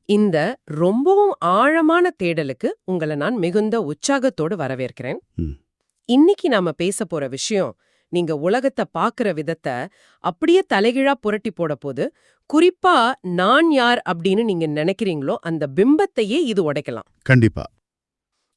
இந்த ரொம்பவும் ஆழமான தேடலுக்கு உங்களை நான் மிகுந்த உற்சாகத்தோடு வரவேற்கிறேன். ம். இன்னைக்கு நாம பேச போற விஷயம், நீங்க உலகத்தை பாக்குற விதத்தை அப்படியே தலைகீழா புரட்டி போட போது, குறிப்பா நான் யார் அப்படின்னு நீங்க நினைக்கிறீங்களோ அந்த பிம்பத்தையே இது உடைக்கலாம். கண்டிப்பா.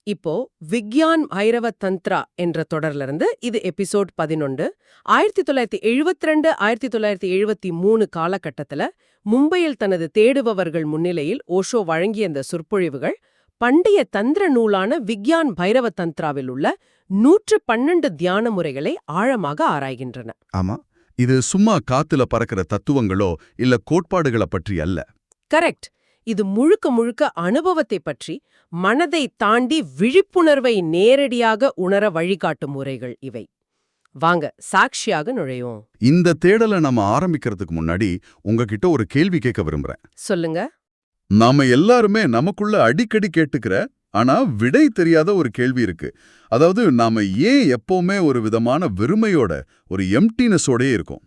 இப்போ விக்யான் பைரவ தந்த்ரா என்ற தொடர்ல இருந்து இது எபிசோட் 11. 1972 1973 காலகட்டத்துல மும்பையில் தனது தேடுபவர்கள் முன்னிலையில் ஓஷோ வழங்கிய இந்த சொற்பொழிவுகள் பண்டைய தந்திர நூலான விக்யான் பைரவ தந்த்ராவில் உள்ள 112 தியான முறைகளை ஆழமாக ஆராய்கின்றன. ஆமா, இது சும்மா காத்துல பறக்கிற தத்துவங்களோ இல்ல கோட்பாடுகளை பற்றி அல்ல. கரெக்ட். இது முழுக்க முழுக்க அனுபவத்தை பற்றி, மனதை தாண்டி விழிப்புணர்வை நேரடியாக உணர வழிகாட்டும் முறைகள் இவை. வாங்க சாட்சியாக நுழைவோம். இந்த தேடலை நம்ம ஆரம்பிக்கிறதுக்கு முன்னாடி உங்ககிட்ட ஒரு கேள்வி கேட்க விரும்புறேன். சொல்லுங்க. நாம எல்லாருமே நமக்குள்ள அடிக்கடி கேட்டுக்கிற ஆனா விடை தெரியாத ஒரு கேள்வி இருக்கு. அதாவது நாம ஏன் எப்பவுமே ஒரு விதமான வெறுமையோட, ஒரு எம்டினஸோடயே இருக்கோம்?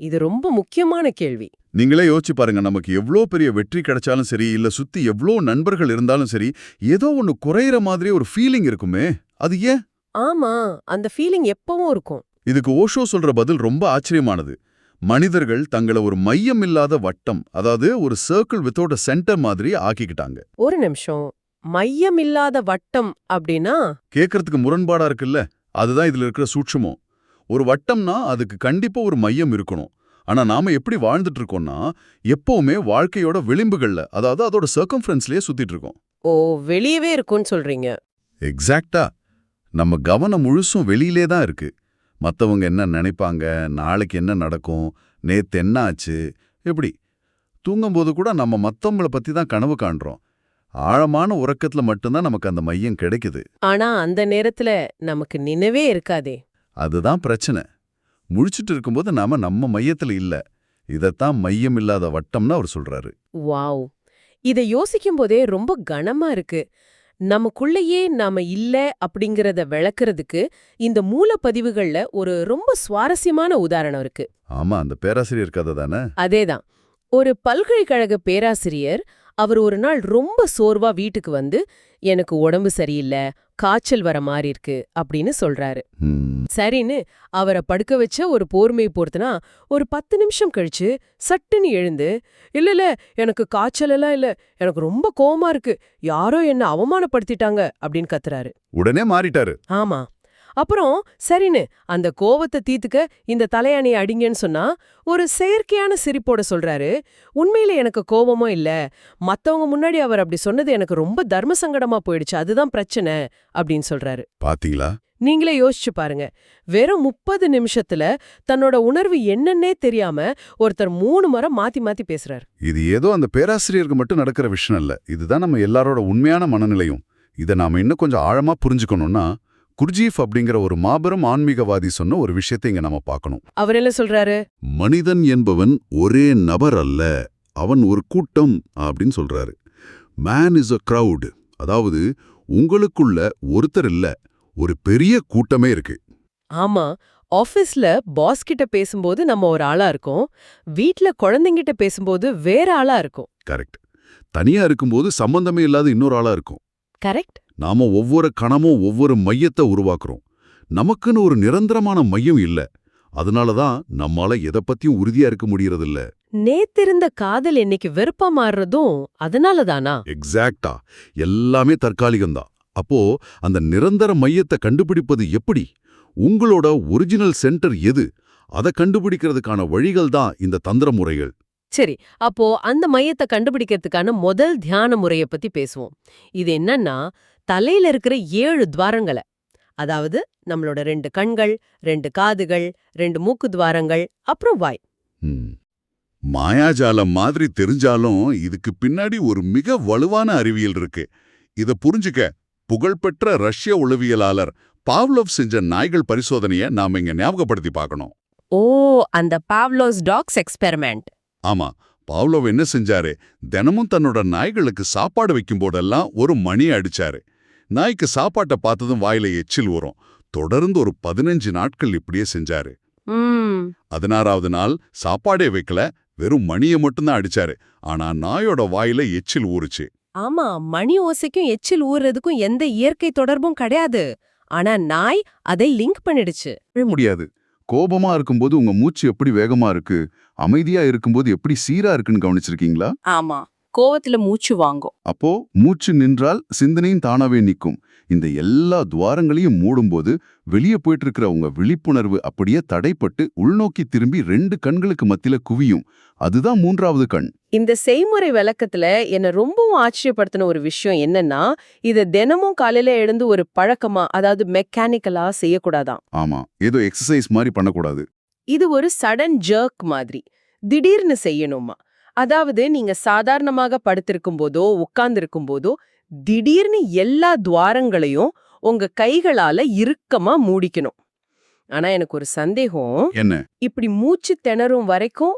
இது ரொம்ப முக்கியமான கேள்வி. நீங்களே யோசிச்சு பாருங்க, நமக்கு எவ்வளோ பெரிய வெற்றி கிடைச்சாலும் சரி, இல்ல சுத்தி எவ்வளோ நண்பர்கள் இருந்தாலும் சரி, ஏதோ ஒன்னு குறையிற மாதிரி ஒரு ஃபீலிங் இருக்குமே, அது ஏன்? ஆமா, அந்த ஃபீலிங் எப்பவும் இருக்கும். இதுக்கு ஓஷோ சொல்ற பதில் ரொம்ப ஆச்சரியமானது. மனிதர்கள் தங்களை ஒரு மையம் இல்லாத வட்டம், அதாவது ஒரு சர்க்கிள் வித்தவுட் அ சென்டர் மாதிரி ஆக்கிக்கிட்டாங்க. ஒரு நிமிஷம், மையம் இல்லாத வட்டம் அப்படின்னா? கேட்கறதுக்கு முரண்பாடா இருக்குல்ல? அதுதான் இதுல இருக்கிற சூட்சுமம். ஒரு வட்டம்னா அதுக்கு கண்டிப்பா ஒரு மையம் இருக்கணும். ஆனா நாம எப்படி வாழ்ந்துட்டு இருக்கோம்னா, எப்பவுமே வாழ்க்கையோட விளிம்புகள்ல, அதாவது அதோட சர்க்கம்ஃபரன்ஸ்லயே சுத்திட்டு இருக்கோம். ஓ, வெளியவே இருக்கும்னு சொல்றீங்க. எக்ஸாக்டா. நம்ம கவனம் முழுசும் வெளியிலே தான் இருக்கு. மத்தவங்க என்ன நினைப்பாங்க, நாளைக்கு என்ன நடக்கும், நேத்து என்ன ஆச்சு, எப்படி? தூங்கும்போது கூட நம்ம மத்தவங்கள பத்தி தான் கனவு காண்றோம். ஆழமான உறக்கத்துல மட்டும்தான் நமக்கு அந்த மையம் கிடைக்குது. ஆனா அந்த நேரத்துல நமக்கு நினைவே இருக்காதே. அதுதான் பிரச்சனை. முழிச்சிட்டு இருக்கும்போது நாம நம்ம மையத்துல இல்ல. இதத்தான் மையம் இல்லாத வட்டம்னு அவர் சொல்றாரு. வாவ், இத யோசிக்கும் போதே ரொம்ப கனமா இருக்கு. நமக்குள்ளேயே நாம இல்ல அப்படிங்கறத விளக்குறதுக்கு இந்த மூலப்பதிவுகள்ல ஒரு ரொம்ப சுவாரஸ்யமான உதாரணம் இருக்கு. ஆமா, அந்த பேராசிரியர் கதை தானே? அதேதான். ஒரு பல்கலைக்கழக பேராசிரியர், அவர் ஒரு நாள் ரொம்ப சோர்வா வீட்டுக்கு வந்து, எனக்கு உடம்பு சரியில்லை, காய்ச்சல் வர மாதிரி இருக்கு அப்படின்னு சொல்றாரு. சரின்னு அவரை படுக்க வச்ச ஒரு போர்மையை பொறுத்துனா, ஒரு 10 நிமிஷம் கழிச்சு சட்டுன்னு எழுந்து, இல்ல எனக்கு காய்ச்சல் எல்லாம் இல்ல, எனக்கு ரொம்ப கோவமா இருக்கு, யாரோ என்ன அவமானப்படுத்திட்டாங்க அப்படின்னு கத்துறாரு. உடனே மாறிட்டாரு. ஆமா. அப்புறம் சரின்னு அந்த கோவத்தை தீத்துக்க இந்த தலையணையை அடிங்கன்னு சொன்னா, ஒரு செயற்கையான சிரிப்போட சொல்றாரு, உண்மையில எனக்கு கோவமோ இல்ல, மத்தவங்க முன்னாடி அவர் அப்படி சொன்னது எனக்கு ரொம்ப தர்ம சங்கடமா போயிடுச்சு, அதுதான் பிரச்சனை அப்படின்னு சொல்றாரு. பாத்தீங்களா? நீங்களே யோசிச்சு பாருங்க. வெறும் 30 நிமிஷத்துல தன்னோட உணர்வு என்னன்னே தெரியாம ஒருத்தர் 3 முறை மாத்தி மாத்தி பேசுறாரு. இது ஏதோ அந்த பேராசிரியருக்கு மட்டும் நடக்கிற விஷயம் இல்ல. இதுதான் நம்ம எல்லாரோட உண்மையான மனநிலையும். இதை நாம இன்னும் கொஞ்சம் ஆழமா புரிஞ்சுக்கணும்னா, குர்ஜீஃப் அப்படிங்கிற ஒரு மாபெரும் ஆன்மீகவாதி சொன்ன ஒரு விஷயத்தை இங்க நாம பார்க்கணும். அவர் என்ன சொல்றாரு? மனிதன் என்பவன் ஒரே நபர் அல்ல, அவன் ஒரு கூட்டம் அப்படின்னு சொல்றாரு. Man is a crowd. அதாவது உங்களுக்குள்ள ஒருத்தர் இல்ல, ஒரு பெரிய கூட்டமே இருக்கு. ஆமா, ஆபீஸ்ல பாஸ் கிட்ட பேசும்போது நம்ம ஒரு ஆளா இருக்கோம், வீட்ல குழந்தைங்கிட்ட பேசும்போது வேற ஆளா இருக்கும். கரெக்ட். தனியா இருக்கும்போது சம்பந்தமே இல்லாத இன்னொரு ஆளா இருக்கும். கரெக்ட். நாம ஒவ்வொரு கணமும் ஒவ்வொரு மையத்தை உருவாக்குறோம். நமக்குன்னு ஒரு நிரந்தரமான மையம் இல்ல. அதனாலதான் நம்மால எதை பத்தியும் உறுதியா இருக்க முடியறதில்ல. நேத்திருந்த காதல் இன்னைக்கு வெறுப்பா மாறுறதும் அதனாலதானா? எக்ஸாக்டா. எல்லாமே தற்காலிகம்தான். அப்போ அந்த நிரந்தர மையத்தை கண்டுபிடிப்பது எப்படி? உங்களோட ஒரிஜினல் சென்டர் எது? அதை கண்டுபிடிக்கிறதுக்கான வழிகள் தான் இந்த தந்திர முறைகள். சரி, அப்போ அந்த மையத்தை கண்டுபிடிக்கிறதுக்கான முதல் தியான முறைய பத்தி பேசுவோம். இது என்னன்னா, தலையில இருக்கிற 7 துவாரங்களை, அதாவது நம்மளோட 2 கண்கள், 2 காதுகள், 2 மூக்கு துவாரங்கள், அப்புறம் வாய். மாயாஜாலம் மாதிரி தெரிஞ்சாலும் இதுக்கு பின்னாடி ஒரு மிக வலுவான அறிவியல் இருக்கு. இத புரிஞ்சுக்க புகழ்பெற்ற ரஷ்ய உளவியலாளர் பாவ்லோவ் செஞ்ச நாய்கள் பரிசோதனையை நாம இங்க ஞாபகப்படுத்தி பார்க்கணும். ஓ, அந்த பாவ்லோவ்ஸ் டாக்ஸ் எக்ஸ்பெரிமெண்ட். ஆமா, பாவ்லோவ் என்ன செஞ்சாரு? தினமும் தன்னோட நாய்களுக்கு சாப்பாடு வைக்கும் போதெல்லாம் ஒரு மணி அடிச்சாரு. நாய்க்கு சாப்பாட்டை பார்த்ததும் வாயில எச்சில் வரும். தொடர்ந்து ஒரு 15 நாட்கள் இப்படியே செஞ்சாரு. 16வது நாள் சாப்பாடே வைக்கல, வெறும் மணியை மட்டும்தான் அடிச்சாரு. ஆனா நாயோட வாயில எச்சில் ஊறுச்சு. ஆமா, மணி ஓசைக்கும் எச்சில் ஊறுறதுக்கும் எந்த இயற்கை தொடர்பும் கிடையாது. ஆனா நாய் அதை லிங்க் பண்ணிடுச்சு. முடியாது. கோபமா இருக்கும்போது உங்க மூச்சு எப்படி வேகமா இருக்கு, அமைதியா இருக்கும்போது எப்படி சீரா இருக்குன்னு கவனிச்சிருக்கீங்களா? ஆமா, கோவத்துல மூச்சு வாங்கும். அப்போ மூச்சு நின்றால் சிந்தனையும் தானாவே நிக்கும். இந்த எல்லா துவாரங்களையும் மூடும்போது வெளியே போயிட்டு இருக்கிற உங்க விழிப்புணர்வு அப்படியே தடைப்பட்டு உள்நோக்கி திரும்பி 2 கண்களுக்கு மத்தியில குவியும். அதுதான் 3வது கண். இந்த செய்முறை விளக்கத்துல என்ன ரொம்பவும் ஆச்சரியப்படுத்தின ஒரு விஷயம் என்னன்னா, இத தினமும் காலையில எழுந்து ஒரு பழக்கமா, அதாவது மெக்கானிக்கலா செய்யக்கூடாதாம். ஆமா, ஏதோ எக்ஸசைஸ் மாதிரி பண்ணக்கூடாது. இது ஒரு சடன் ஜர்க் மாதிரி திடீர்னு செய்யணுமா. அதாவது நீங்க சாதாரணமாக படுத்திருக்கும் போதோ உட்கார்ந்திருக்கும் போதோ திடீர்னு எல்லா துவாரங்களையும் உங்க கைகளால இறுக்கமா மூடிக்கணும். ஆனா எனக்கு ஒரு சந்தேகம். என்ன? இப்படி மூச்சு திணறும் வரைக்கும்,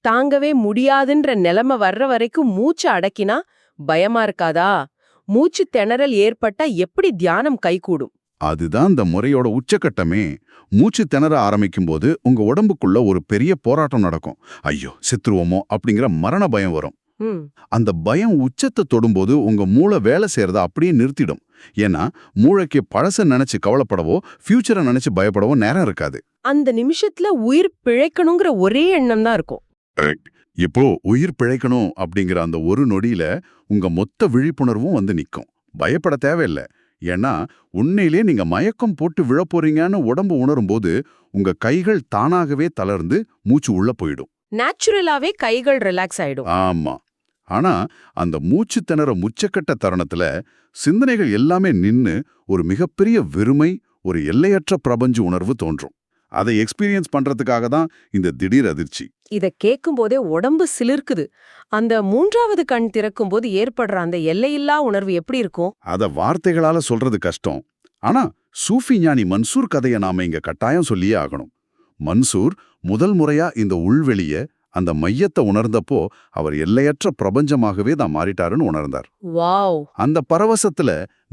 தாங்கவே முடியாதுன்ற நிலைமை வர்ற வரைக்கும் மூச்சு அடக்கினா பயமா இருக்காதா? மூச்சு திணறல் ஏற்பட்டா எப்படி தியானம் கைகூடும்? அதுதான் இந்த முறையோட உச்சக்கட்டமே. மூச்சு திணற ஆரம்பிக்கும் போது உங்க உடம்புக்குள்ள ஒரு பெரிய போராட்டம் நடக்கும். ஐயோ செத்துருவோமோ அப்படிங்கிற மரண பயம் வரும். அந்த பயம் உச்சத்தை தொடும்போது உங்க மூளை வேலை செய்யறத அப்படியே நிறுத்திடும். ஏன்னா மூளைக்கு பழச நினைச்சு கவலைப்படவோ ஃபியூச்சரை நினைச்சு பயப்படவோ நேரம் இருக்காது. அந்த நிமிஷத்துல உயிர் பிழைக்கணுங்கிற ஒரே எண்ணம் தான் இருக்கும். இப்போ உயிர் பிழைக்கணும் அப்படிங்கிற அந்த ஒரு நொடியில உங்க மொத்த விழிப்புணர்வும் வந்து நிக்கும். பயப்பட தேவையில்லை. ஏன்னா உண்மையிலே நீங்க மயக்கம் போட்டு விழப்போறீங்கன்னு உடம்பு உணரும் போது உங்க கைகள் தானாகவே தளர்ந்து மூச்சு உள்ள போயிடும். நேச்சுரலாவே கைகள் ரிலாக்ஸ் ஆயிடும். ஆமா. ஆனா அந்த மூச்சு திணற முச்சக்கட்ட தருணத்துல சிந்தனைகள் எல்லாமே நின்னு ஒரு மிகப்பெரிய வெறுமை, ஒரு எல்லையற்ற பிரபஞ்ச உணர்வு தோன்றும். அதை எக்ஸ்பீரியன்ஸ் பண்றதுக்காக தான் இந்த திடீர் அதிர்ச்சி. இத கேட்கும் போதே உடம்பு சிலிர்க்குது. அந்த 3வது கண் திறக்கும் போது ஏற்படுற அந்த எல்லையில்லா உணர்வு எப்படி இருக்கும்? அத வார்த்தைகளால சொல்றது கஷ்டம். ஆனா சூஃபி ஞானி மன்சூர் கதையை நாம இங்க கட்டாயம் சொல்லியே ஆகணும். மன்சூர் முதல் முறையா இந்த உள்வெளிய, அந்த மையத்தை உணர்ந்தப்போ அவர் எல்லையற்ற பிரபஞ்சமாகவே தான் மாறிட்டாருன்னு உணர்ந்தார். வாவ்! அந்த பரவசத்துல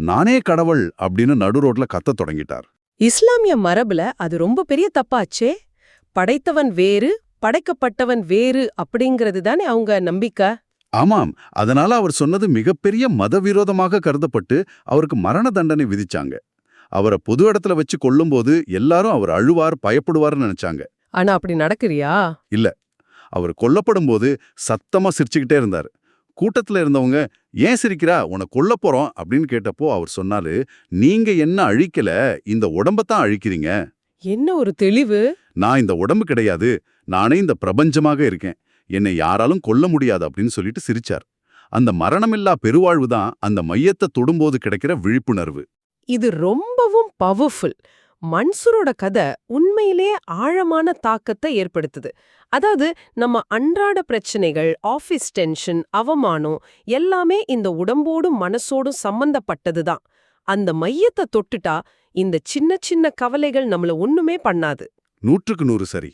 நானே கடவுள் அப்படின்னு நடு ரோட்ல கத்தத் தொடங்கிட்டார். இஸ்லாமிய மரபுல அது ரொம்ப பெரிய தப்பாச்சே. படைத்தவன் வேறு, படைக்கப்பட்டவன் வேறு அப்படிங்கிறது தானே அவங்க நம்பிக்கை. ஆமாம், அதனால அவர் சொன்னது மிகப்பெரிய மதவிரோதமாக கருதப்பட்டு அவருக்கு மரண தண்டனை விதிச்சாங்க. அவரை பொது இடத்துல வச்சு கொல்லும்போது எல்லாரும் அவர் அழுவார், பயப்படுவார்னு நினைச்சாங்க. ஆனா அப்படி நடக்கறியா? இல்ல, அவர் கொல்லப்படும் போது சத்தமா சிரிச்சுக்கிட்டே இருந்தார். கூட்டத்துல இருந்தவங்க ஏன் சிரிக்கிறா, உன்னை கொல்ல போறோம் அப்படின்னு கேட்டப்போ அவர் சொன்னாரு, நீங்க என்ன அழிக்கல, இந்த உடம்பத்தான் அழிக்கிறீங்க. என்ன ஒரு தெளிவு! நான் இந்த உடம்பு கிடையாது, நானே இந்த பிரபஞ்சமாக இருக்கேன், என்னை யாராலும் கொல்ல முடியாது அப்படின்னு சொல்லிட்டு சிரிச்சார். அந்த மரணமில்லா பெருவாழ்வு தான் அந்த மையத்தை தொடும்போது கிடைக்கிற விழிப்புணர்வு. இது ரொம்பவும் பவர்ஃபுல். மன்சூரோட கதை உண்மையிலே ஆழமான தாக்கத்தை ஏற்படுத்துது. அதாவது நம்ம அன்றாட பிரச்சனைகள், ஆபீஸ் டென்ஷன், அவமானம் எல்லாமே இந்த உடம்போடும் மனசோடும் சம்பந்தப்பட்டதுதான். அந்த மையத்தை தொட்டுட்டா இந்த சின்ன சின்ன கவலைகள் நம்மள ஒண்ணுமே பண்ணாது. 100க்கு 100 சரி.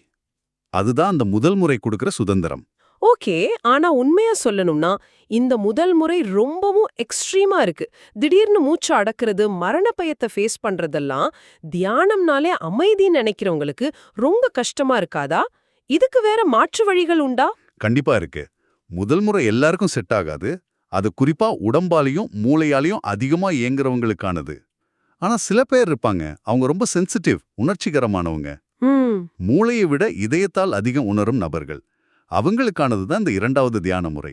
அதுதான் அந்த முதல் முறை கொடுக்கிற சுதந்திரம். ஓகே, ஆனா உண்மையா சொல்லணும்னா இந்த முதல் முறை ரொம்பவும் எக்ஸ்ட்ரீமா இருக்கு. திடீர்னு மூச்சு அடக்கிறது, மரண பயத்தை ஃபேஸ் பண்றதெல்லாம் தியானம்னாலே அமைதின்னு நினைக்கிறவங்களுக்கு ரொம்ப கஷ்டமா இருக்காதா? இதுக்கு வேற மாற்று வழிகள் உண்டா? கண்டிப்பா இருக்கு. முதல் முறை எல்லாருக்கும் செட் ஆகாது. அது குறிப்பா உடம்பாலையும் மூளையாலையும் அதிகமா இயங்குறவங்களுக்கானது. ஆனா சில பேர் இருப்பாங்க, அவங்க ரொம்ப சென்சிட்டிவ், உணர்ச்சிகரமானவங்க. மூளையை விட இதயத்தால் அதிகம் உணரும் நபர்கள். அவங்களுக்கானது தான் இந்த 2வது தியான முறை.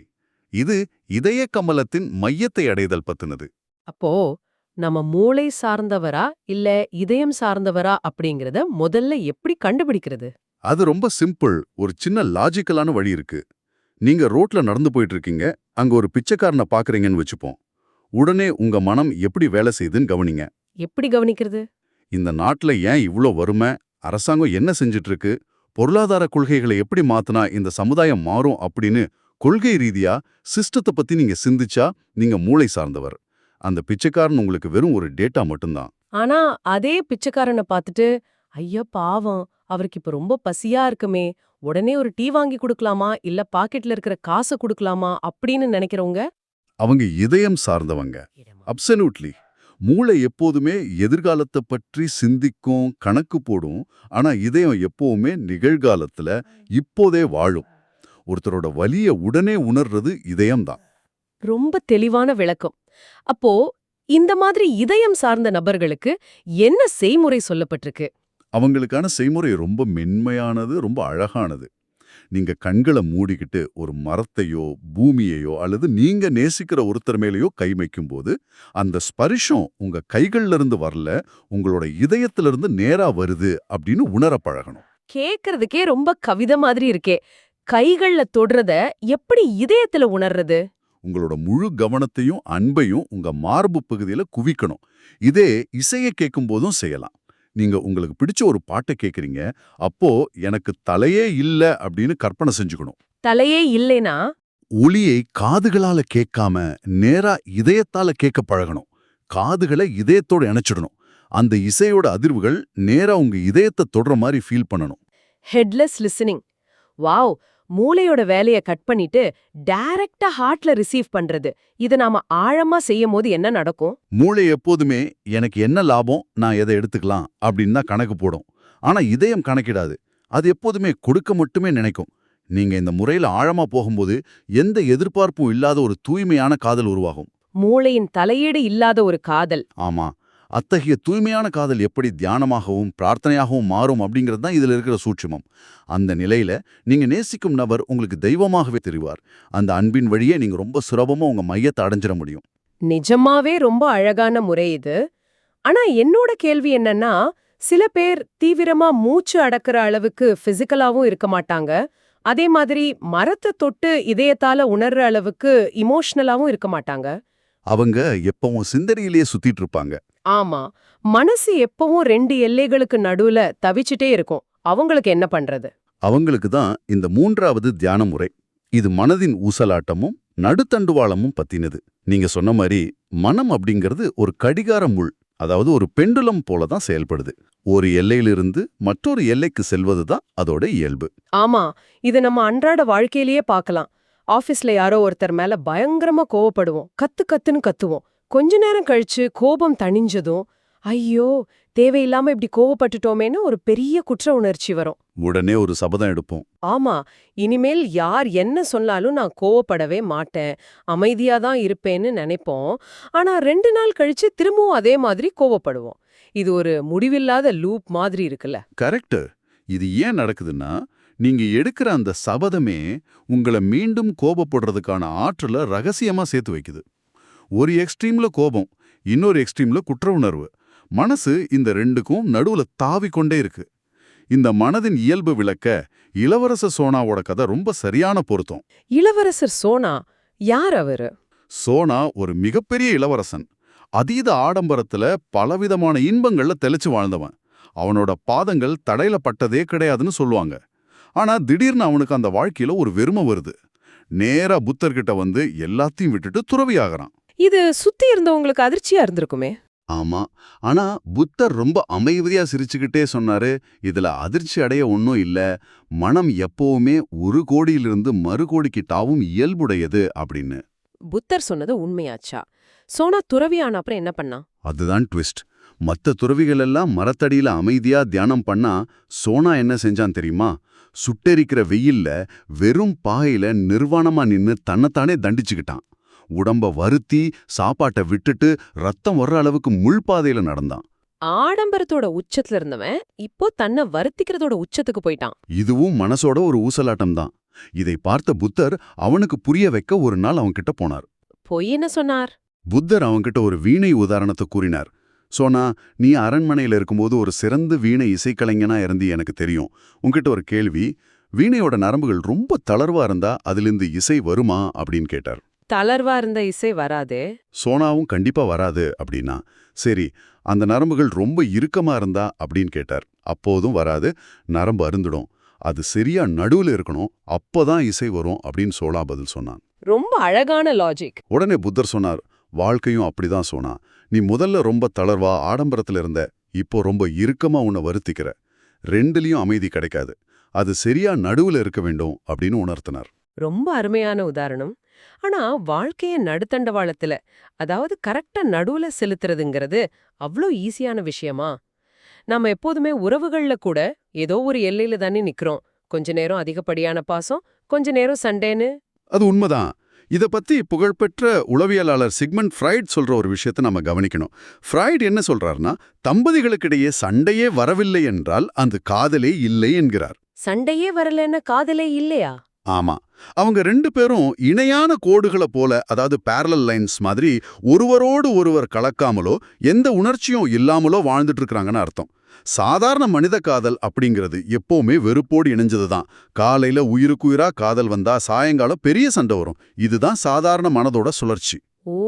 இது இதய கமலத்தின் மையத்தை அடைதல் பத்தினது. அப்போ நம்ம மூளை சார்ந்தவரா இல்ல இதயம் சார்ந்தவரா அப்படிங்கறத முதல்ல எப்படி கண்டுபிடிக்கிறது? அது ரொம்ப சிம்பிள். ஒரு சின்ன லாஜிக்கலான வழி இருக்கு. நீங்க ரோட்ல நடந்து போயிட்டு இருக்கீங்க, அங்க ஒரு பிச்சைக்காரனை பாக்குறீங்கன்னு வச்சுப்போம். உடனே உங்க மனம் எப்படி வேலை செய்யுதுன்னு கவனிங்க. எப்படி கவனிக்கிறது? இந்த நாட்டுல ஏன் இவ்ளோ வறுமை, அரசாங்கம் என்ன செஞ்சுட்டு இருக்கு, பொருளாதார கொள்கைகளை எப்படி மாத்தினா இந்த சமுதாயம் மாறும் அப்படின்னு கொள்கை ரீதியா சிஸ்டத்தை பத்தி நீங்க சிந்திச்சா நீங்க மூளை சார்ந்தவர். அந்த பிச்சைக்காரன் உங்களுக்கு வெறும் ஒரு டேட்டா மட்டும்தான். ஆனா அதே பிச்சைக்காரனை பார்த்துட்டு, ஐயா பாவம், அவருக்கு இப்ப ரொம்ப பசியா இருக்குமே, உடனே ஒரு டீ வாங்கி கொடுக்கலாமா இல்ல பாக்கெட்ல இருக்கிற காசை கொடுக்கலாமா அப்படின்னு நினைக்கிறவங்க அவங்க இதயம் சார்ந்தவங்க. அப்சல்யூட்லி. மூளை எப்போதுமே எதிர்காலத்தை பற்றி சிந்திக்கும், கணக்கு போடும். ஆனா இதயம் எப்பவுமே நிகழ்காலத்துல இப்போதே வாழும். ஒருத்தரோட வலிய உடனே உணர்றது இதயம்தான். ரொம்ப தெளிவான விளக்கம். அப்போ இந்த மாதிரி இதயம் சார்ந்த நபர்களுக்கு என்ன செய்முறை சொல்லப்பட்டிருக்கு? அவங்களுக்கான செய்முறை ரொம்ப மென்மையானது, ரொம்ப அழகானது. நீங்க கண்களை மூடிக்கிட்டு ஒரு மரத்தையோ பூமியையோ அல்லது நீங்க நேசிக்கிற ஒருத்தர் மேலேயோ கை வைக்கும்போது அந்த ஸ்பரிஷம் உங்க கைகள்ல இருந்து வரல, உங்களோட இதயத்திலிருந்து நேரா வருது அப்படின்னு உணர பழகணும். கேக்குறதுக்கே ரொம்ப கவிதை மாதிரி இருக்கே. கைகள்ல தொடுறத எப்படி இதயத்துல உணர்றது? உங்களோட முழு கவனத்தையும் அன்பையும் உங்க மார்பு பகுதியில குவிக்கணும். இதே இசையை கேட்கும் போதும் செய்யலாம். நீங்க உங்களுக்கு பிடிச்ச ஒரு பாட்டை கேக்குறீங்க, அப்போ எனக்கு தலையே இல்ல அப்படின்னு கற்பனை செஞ்சுக்கணும். தலையே இல்லைனா ஒலியை காதுகளால கேட்காம நேரா இதயத்தால கேட்க பழகணும். காதுகளை இதயத்தோட இணைச்சிடணும். அந்த இசையோட அதிர்வுகள் நேரா உங்க இதயத்தை தொடுற மாதிரி ஃபீல் பண்ணணும். Headless listening. வாவ்! மூளையோட வேலைய கட் பண்ணிட்டு டைரக்டா ஹார்ட்ல ரிசீவ் பண்றது. இத நாம ஆழமா செய்யும்போது என்ன நடக்கும்? மூளை எப்போதுமே எனக்கு என்ன லாபம், நான் எதை எடுத்துக்கலாம் அப்படின்னு தான் கணக்கு போடும். ஆனா இதயம் கணக்கிடாது. அது எப்போதுமே கொடுக்க மட்டுமே நினைக்கும். நீங்க இந்த முறையில ஆழமா போகும்போது எந்த எதிர்பார்ப்பும் இல்லாத ஒரு தூய்மையான காதல் உருவாகும். மூளையின் தலையீடு இல்லாத ஒரு காதல். ஆமா, அத்தகைய தூய்மையான காதல் எப்படி தியானமாகவும் பிரார்த்தனையாகவும் மாறும் அப்படிங்கிறது தான் இதுல இருக்கிற சூட்சுமம். அந்த நிலையில நீங்க நேசிக்கும் நபர் உங்களுக்கு தெய்வமாகவே தெரிவார். அந்த அன்பின் வழியே நீங்க ரொம்ப சுலபமா உங்க மையத்தை அடைஞ்சிட முடியும். நிஜமாவே ரொம்ப அழகான முறை இது. ஆனா என்னோட கேள்வி என்னன்னா, சில பேர் தீவிரமா மூச்சு அடக்குற அளவுக்கு பிசிக்கலாவும் இருக்க மாட்டாங்க. அதே மாதிரி மரத்தை தொட்டு இதயத்தால உணர்ற அளவுக்கு இமோஷனலாவும் இருக்க மாட்டாங்க. அவங்க எப்பவும் சிந்தனையிலேயே சுத்திட்டு இருப்பாங்க. ஆமா, மனசு எப்பவும் 2 எல்லைகளுக்கு நடுவுல தவிச்சிட்டே இருக்கும். அவங்களுக்கு என்ன பண்றது? அவங்களுக்கு தான் இந்த 3வது தியான முறை. இது மனதின் ஊசலாட்டமும் நடுத்தண்டுவாளமும் பத்தினது. நீங்க சொன்ன மாதிரி மனம் அப்படிங்கிறது ஒரு கடிகார முள், அதாவது ஒரு பெண்டுலம் போல தான் செயல்படுது. ஒரு எல்லையிலிருந்து மற்றொரு எல்லைக்கு செல்வது தான் அதோட இயல்பு. ஆமா, இது நம்ம அன்றாட வாழ்க்கையிலேயே பார்க்கலாம். ஆபீஸ்ல யாரோ ஒருத்தர் மேல பயங்கரமா கோவப்படுவோம். கத்துன்னு கத்துவோம். கொஞ்ச நேரம் கழிச்சு கோபம் தணிஞ்சதும், ஐயோ தேவையில்லாம இப்படி கோவப்பட்டுட்டோமேன்னு ஒரு பெரிய குற்ற உணர்ச்சி வரும். உடனே ஒரு சபதம் எடுப்போம். ஆமா, இனிமேல் யார் என்ன சொன்னாலும் நான் கோவப்படவே மாட்டேன், அமைதியா தான் இருப்பேன்னு நினைப்போம். ஆனா 2 நாள் கழிச்சு திரும்பவும் அதே மாதிரி கோவப்படுவோம். இது ஒரு முடிவில்லாத லூப் மாதிரி இருக்குல்ல. கரெக்ட். இது ஏன் நடக்குதுன்னா, நீங்க எடுக்கிற அந்த சபதமே உங்களை மீண்டும் கோபப்படுறதுக்கான ஆற்றலை ரகசியமா சேர்த்து வைக்குது. ஒரு எக்ஸ்ட்ரீம்ல கோபம், இன்னொரு எக்ஸ்ட்ரீம்ல குற்ற உணர்வு. மனசு இந்த 2க்கும் நடுவுல தாவிக்கொண்டே இருக்கு. இந்த மனதின் இயல்பு விளக்க இளவரசர் சோனாவோட கதை ரொம்ப சரியான பொருத்தம். இளவரசர் சோனா யார் அவரு? சோனா ஒரு மிகப்பெரிய இளவரசன். அதீத ஆடம்பரத்துல பலவிதமான இன்பங்கள்ல தெளிச்சு வாழ்ந்தவன். அவனோட பாதங்கள் தடையில பட்டதே கிடையாதுன்னு சொல்லுவாங்க. ஆனா திடீர்னு அவனுக்கு அந்த வாழ்க்கையில ஒரு வெறுமை வருது. நேரா புத்தர்கிட்ட வந்து எல்லாத்தையும் விட்டுட்டு துறவியாகிறான். இது சுத்தி இருந்தவங்களுக்கு அதிர்ச்சியா இருந்திருக்குமே. ஆமா, ஆனா புத்தர் ரொம்ப அமைதியா சிரிச்சுக்கிட்டே சொன்னாரு, இதுல அதிர்ச்சி அடைய ஒன்னும் இல்ல, மனம் எப்பவுமே ஒரு கோடியிலிருந்து மறு கோடிக்கு தாவும் இயல்புடையது அப்படின்னு. புத்தர் சொன்னது உண்மையாச்சா? சோனா துறவியான அப்புறம் என்ன பண்ணா? அதுதான் ட்விஸ்ட். மத்த துறவிகள் எல்லாம் மரத்தடியில அமைதியா தியானம் பண்ணா, சோனா என்ன செஞ்சான் தெரியுமா? சுட்டெரிக்கிற வெயில்ல வெறும் பாயில நிர்வாணமா நின்னு தன்னைத்தானே தண்டிச்சுக்கிட்டான். உடம்ப வருத்தி சாப்பாட்டை விட்டுட்டு ரத்தம் வர்ற அளவுக்கு முள்பாதையில நடந்தான். ஆடம்பரத்தோட உச்சத்துல இருந்தவன் இப்போ தன்னை வருத்திக்கிறதோட உச்சத்துக்கு போயிட்டான். இதுவும் மனசோட ஒரு ஊசலாட்டம் தான். இதை பார்த்த புத்தர் அவனுக்கு புரிய வைக்க ஒரு நாள் அவன்கிட்ட போனார். பொய் என்ன சொன்னார்? புத்தர் அவன்கிட்ட ஒரு வீணை உதாரணத்தை கூறினார். சோனா, நீ அரண்மனையில இருக்கும்போது ஒரு சிறந்த வீணை இசைக்கலைஞனா இருந்து எனக்கு தெரியும். உன்கிட்ட ஒரு கேள்வி, வீணையோட நரம்புகள் ரொம்ப தளர்வா இருந்தா அதிலிருந்து இசை வருமா அப்படின்னு கேட்டார். தளர்வா இருந்த இசை வராதே. சோனாவும் கண்டிப்பா வராது அப்படின்னா, சரி அந்த நரம்புகள் ரொம்ப இறுக்கமா இருந்தா அப்படின்னு கேட்டார். அப்போதும் வராது, நரம்பு அருந்துடும், அது சரியா நடுவுல இருக்கணும், அப்பதான் இசை வரும் அப்படின்னு சோனா பதில் சொன்னான். ரொம்ப அழகான லாஜிக். உடனே புத்தர் சொன்னார், வாழ்க்கையும் அப்படிதான் சோனா. நீ முதல்ல ரொம்ப தளர்வா ஆடம்பரத்துல இருந்த, இப்போ ரொம்ப இறுக்கமா உன்னை வருத்திக்கிற. 2லயும் அமைதி கிடைக்காது, அது சரியா நடுவுல இருக்க வேண்டும் அப்படின்னு உணர்த்தினார். ரொம்ப அருமையான உதாரணம். ஆனா வாழ்க்கைய நடுத்தண்டவாளத்துல, அதாவது கரெக்டா நடுவுல செலுத்துறதுங்கிறது அவ்ளோ ஈஸியான விஷயமா? நாம எப்போதுமே உறவுகள்ல கூட ஏதோ ஒரு எல்லையில தானே நிக்கிறோம். கொஞ்ச நேரம் அதிகப்படியான பாசம், கொஞ்ச நேரம் சண்டேன்னு. அது உண்மைதான். இத பத்தி புகழ்பெற்ற உளவியலாளர் சிக்மண்ட் ஃப்ராய்ட் சொல்ற ஒரு விஷயத்தை நம்ம கவனிக்கணும். ஃப்ராய்ட் என்ன சொல்றாருன்னா, தம்பதிகளுக்கிடையே சண்டையே வரவில்லை என்றால் அந்த காதலே இல்லை என்கிறார். சண்டையே வரலன்னா காதலே இல்லையா? ஆமா, அவங்க 2 பேரும் இணையான கோடுகளை போல, அதாவது parallel லைன்ஸ் மாதிரி ஒருவரோடு ஒருவர் கலக்காமலோ எந்த உணர்ச்சியும் இல்லாமலோ வாழ்ந்துட்டு இருக்காங்கன்னு அர்த்தம். சாதாரண மனித காதல் அப்படிங்கிறது எப்பவுமே வெறுப்போடு இணைஞ்சதுதான். காலையில உயிருக்குயிரா காதல் வந்தா சாயங்காலம் பெரிய சண்டை வரும். இதுதான் சாதாரண மனதோட சுழற்சி. ஓ,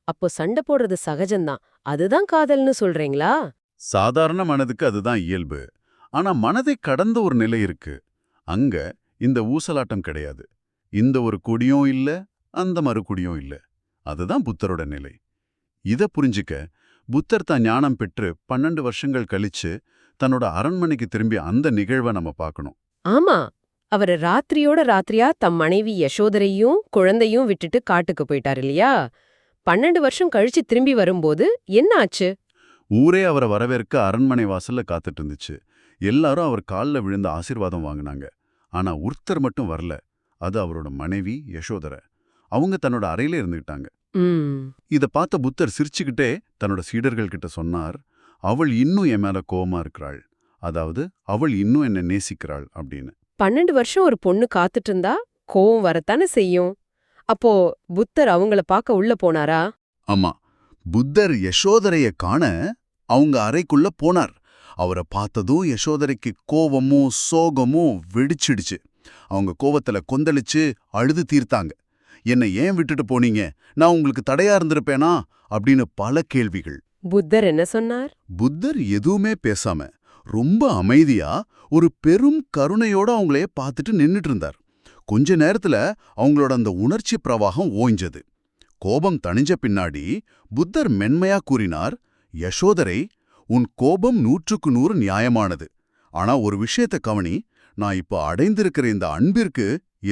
அப்போ சண்டை போடுறது சகஜம்தான், அதுதான் காதல்னு சொல்றீங்களா? சாதாரண மனதுக்கு அதுதான் இயல்பு. ஆனா மனதை கடந்த ஒரு நிலை இருக்கு. அங்க இந்த ஊசலாட்டம் கிடையாது. இந்த ஒரு கொடியும் இல்ல, அந்த மறுகுடியும் இல்ல. அதுதான் புத்தரோட நிலை. இத புரிஞ்சுக்க புத்தர் தான் ஞானம் பெற்று 12 வருஷங்கள் கழிச்சு தன்னோட அரண்மனைக்கு திரும்பி அந்த நிகழ்வை நம்ம பார்க்கணும். ஆமா, அவரு ராத்திரியோட ராத்திரியா தம் மனைவி யசோதரையும் குழந்தையும் விட்டுட்டு காட்டுக்கு போயிட்டார் இல்லையா? 12 வருஷம் கழிச்சு திரும்பி வரும்போது என்ன ஆச்சு? ஊரே அவரை வரவேற்க அரண்மனை வாசல்ல காத்துட்டு இருந்துச்சு. எல்லாரும் அவர் காலில் விழுந்த ஆசீர்வாதம் வாங்கினாங்க. ஆனா ஒருத்தர் மட்டும் வரல. அது அவரோட மனைவி யசோதரை. அவங்க தன்னோட அறையில இருந்துகிட்டாங்க. இத பார்த்த புத்தர் சிரிச்சுக்கிட்டே தன்னோட சீடர்கள் கிட்ட சொன்னார், அவள் இன்னும் என் மேல கோவமா இருக்கிறாள், அதாவது அவள் இன்னும் என்ன நேசிக்கிறாள் அப்படின்னு. 12 வருஷம் ஒரு பொண்ணு காத்துட்டு இருந்தா கோவம் வரத்தானே செய்யும். அப்போ புத்தர் அவங்கள பார்க்க உள்ள போனாரா? ஆமா, புத்தர் யசோதரைய காண அவங்க அறைக்குள்ள போனார். அவரை பார்த்ததும் யசோதரைக்கு கோவமும் சோகமும் வெடிச்சிடுச்சு. அவங்க கோவத்துல கொந்தளிச்சு அழுது தீர்த்தாங்க. என்னை ஏன் விட்டுட்டு போனீங்க? நான் உங்களுக்கு தடையா இருந்திருப்பேனா? அப்படின்னு பல கேள்விகள். புத்தர் என்ன சொன்னார்? புத்தர் எதுவுமே பேசாம ரொம்ப அமைதியா ஒரு பெரும் கருணையோட அவங்களையே பார்த்துட்டு நின்னுட்டு இருந்தார். கொஞ்ச நேரத்துல அவங்களோட அந்த உணர்ச்சி பிரவாகம் ஓய்ஞ்சது. கோபம் தணிஞ்ச பின்னாடி புத்தர் மென்மையா கூறினார், யசோதரை, உன் கோபம் 100க்கு 100 நியாயமானது. ஆனா ஒரு விஷயத்த கவனி, நான் இப்போ அடைந்திருக்கிற இந்த அன்பிற்கு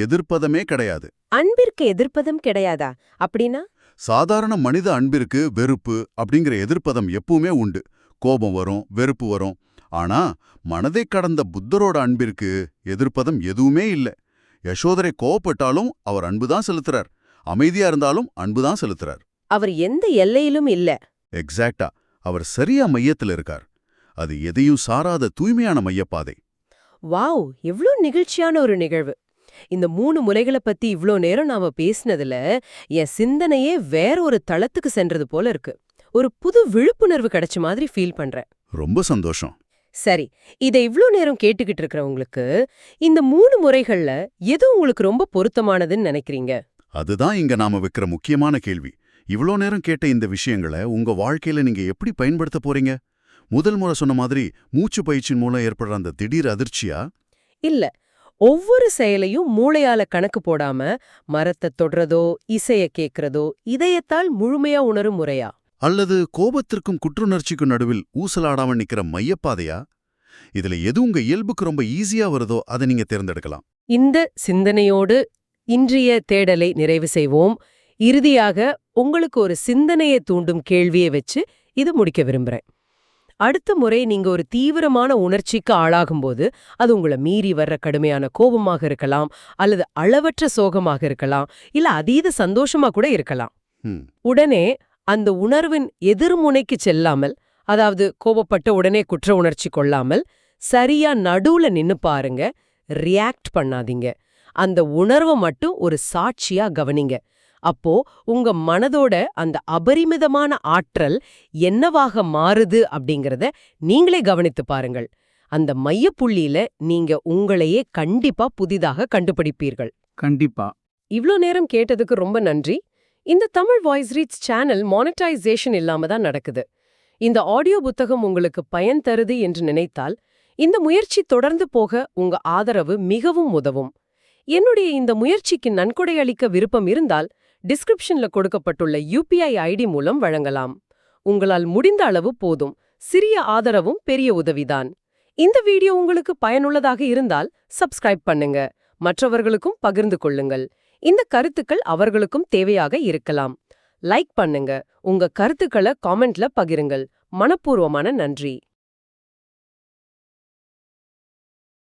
எதிர்ப்பதமே கிடையாது. அன்பிற்கு எதிர்ப்பதம் கிடையாதா? அப்படின்னா? சாதாரண மனித அன்பிற்கு வெறுப்பு அப்படிங்கிற எதிர்ப்பதம் எப்பவுமே உண்டு. கோபம் வரும், வெறுப்பு வரும். ஆனா மனதை கடந்த புத்தரோட அன்பிற்கு எதிர்ப்பதம் எதுவுமே இல்ல. யசோதரை கோவப்பட்டாலும் அவர் அன்புதான் செலுத்துறார். அமைதியா இருந்தாலும் அன்புதான் செலுத்துறார். அவர் எந்த எல்லையிலும் இல்ல. எக்ஸாக்டா, அவர் சரியா மையத்துல இருக்கார். அது எதையும் சாராத தூய்மையான மையப்பாதை. வாவ், எவ்ளோ நிகழ்ச்சியான ஒரு நிகழ்வு. இந்த 3 முறைகளை பத்தி இவ்ளோ நேரம் நாம பேசினதுல என் சிந்தனையே வேற ஒரு தளத்துக்கு சென்றது போல இருக்கு. ஒரு புது விழிப்புணர்வு கிடைச்ச மாதிரி ஃபீல் பண்றேன். ரொம்ப சந்தோஷம். சரி, இதை இவ்ளோ நேரம் கேட்டுக்கிட்டு இருக்கிறவங்களுக்கு இந்த 3 முறைகள்ல எது உங்களுக்கு ரொம்ப பொருத்தமானதுன்னு நினைக்கிறீங்க? அதுதான் இங்க நாம வைக்கிற முக்கியமான கேள்வி. இவ்ளோ நேரம் கேட்ட இந்த விஷயங்களை உங்க வாழ்க்கையில நீங்க எப்படி பயன்படுத்த போறீங்க? முதல் முறை சொன்ன மாதிரி மூச்சு பயிற்சியின் மூலம் ஏற்படுற அந்த திடீர் அதிர்ச்சியா? இல்ல, ஒவ்வொரு செயலையும் மூளையால கணக்கு போடாம மரத்தை தொடுறதோ இசைய கேட்கறதோ இதயத்தால் முழுமையா உணரும் முறையா? அல்லது கோபத்திற்கும் குற்றுணர்ச்சிக்கும் நடுவில் ஊசலாடாம நிக்கிற மையப்பாதையா? இதுல எது உங்க இயல்புக்கு ரொம்ப ஈஸியா வருதோ அதை நீங்க தேர்ந்தெடுக்கலாம். இந்த சிந்தனையோடு இன்றைய தேடலை நிறைவு செய்வோம். இறுதியாக உங்களுக்கு ஒரு சிந்தனையை தூண்டும் கேள்வியை வச்சு இது முடிக்க விரும்புறேன். அடுத்த முறை நீங்க ஒரு தீவிரமான உணர்ச்சிக்கு ஆளாகும்போது, அது உங்களை மீறி வர்ற கடுமையான கோபமாக இருக்கலாம், அல்லது அளவற்ற சோகமாக இருக்கலாம், இல்ல அதீத சந்தோஷமா கூட இருக்கலாம். உடனே அந்த உணர்வின் எதிர்முனைக்கு செல்லாமல், அதாவது கோபப்பட்ட உடனே குற்ற உணர்ச்சி கொள்ளாமல், சரியா நடுவுல நின்னு பாருங்க. ரியாக்ட் பண்ணாதீங்க. அந்த உணர்வை மட்டும் ஒரு சாட்சியா கவனிங்க. அப்போ உங்க மனதோட அந்த அபரிமிதமான ஆற்றல் என்னவாக மாறுது அப்படிங்கறத நீங்களே கவனித்து பாருங்கள். அந்த மையப்புள்ளியில நீங்க உங்களையே கண்டிப்பா புதிதாக கண்டுபிடிப்பீர்கள். கண்டிப்பா. இவ்ளோ நேரம் கேட்டதுக்கு ரொம்ப நன்றி. இந்த Tamil voice reads channel monetisation இல்லாம தான் நடக்குது. இந்த ஆடியோ புத்தகம் உங்களுக்கு பயன் தருது என்று நினைத்தால் இந்த முயற்சி தொடர்ந்து போக உங்க ஆதரவு மிகவும் உதவும். என்னுடைய இந்த முயற்சிக்கு நன்கொடை அளிக்க விருப்பம் இருந்தால் டிஸ்கிரிப்ஷன்ல கொடுக்கப்பட்டுள்ள UPI ID மூலம் வழங்கலாம். உங்களால் முடிந்த அளவு போதும். சிறிய ஆதரவும் பெரிய உதவிதான். இந்த வீடியோ உங்களுக்கு பயனுள்ளதாக இருந்தால் சப்ஸ்கிரைப் பண்ணுங்க. மற்றவர்களுக்கும் பகிர்ந்து கொள்ளுங்கள். இந்த கருத்துக்கள் அவர்களுக்கும் தேவையாக இருக்கலாம். லைக் பண்ணுங்க. உங்க கருத்துக்களை காமெண்ட்ல பகிருங்கள். மனப்பூர்வமான நன்றி.